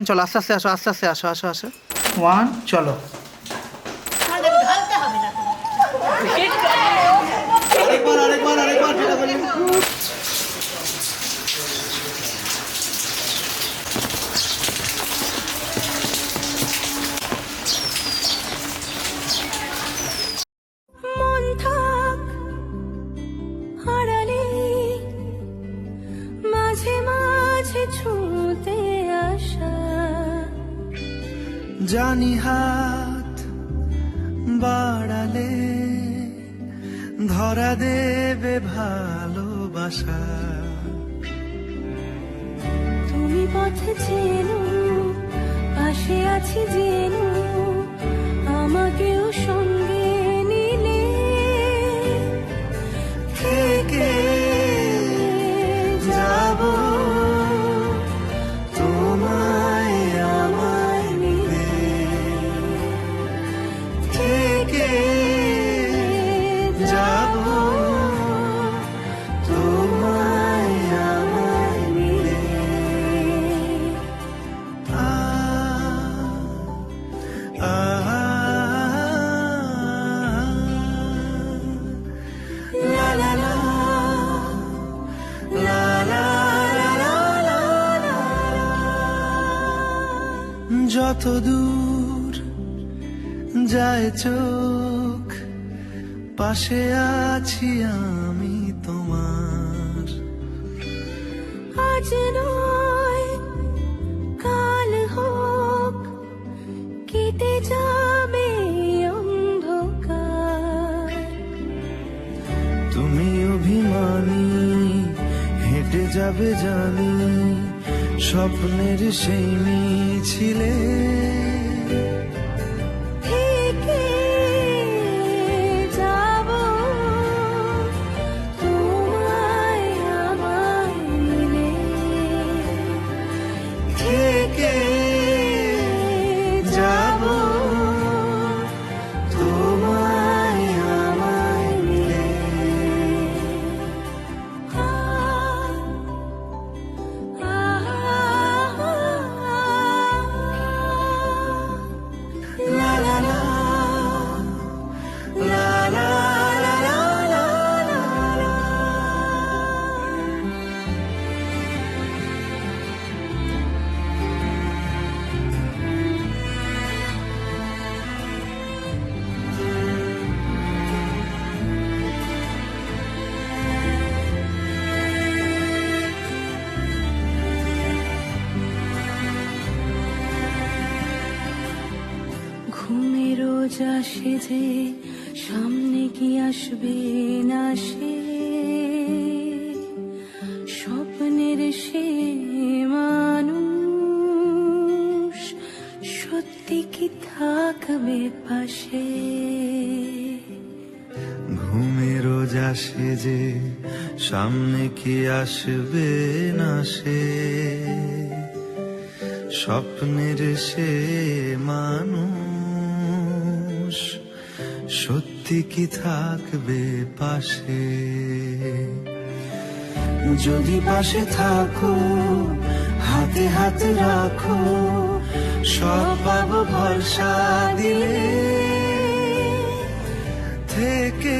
চলো আস্তে আস্তে আসো, আস্তে আস্তে আসো, আসো আসো। 1 চলো। মন থাক হারালে মাঝে মাঝে ছুঁতে আসা, জানি হাত বাড়ালে ধরা দেবে ভালোবাসা। তুমি পথে চেনো পাশে আছি জেনো, আমাকেও সঙ্গে নিলে থেকে যাব তোমায় আমায় মিলে, থেকে যাব তোমায় আমায় মিলে। আ আ লা লা লা লা লা লা লা লা। যত দূর যায় চোখ পাশে আছি আমি তোমার। আজ নয় কাল হোক কেটে যাবে অন্ধকার, তুমি অভিমানী হেঁটে যাবে জানি স্বপ্নের সেই মিছিলে। থেকে যাব তোমায় আমায় মিলে, থেকে যাব তোমায় আমায় মিলে। লা লা লা লা লা লা লা লা লা। ঘুমে রোজ আসে যে সামনে কি আসবে না সে, স্বপ্নের সে মানুষ সত্যি কি থাকবে পাশে। ঘুমে রোজ আসে যে সামনে কি আসবে না সে, স্বপ্নের সে মানুষ সত্যি কি থাকবে পাশে। যদি পাশে থাকো হাতে হাত রাখো সব পাবো ভরসা দিলে, থেকে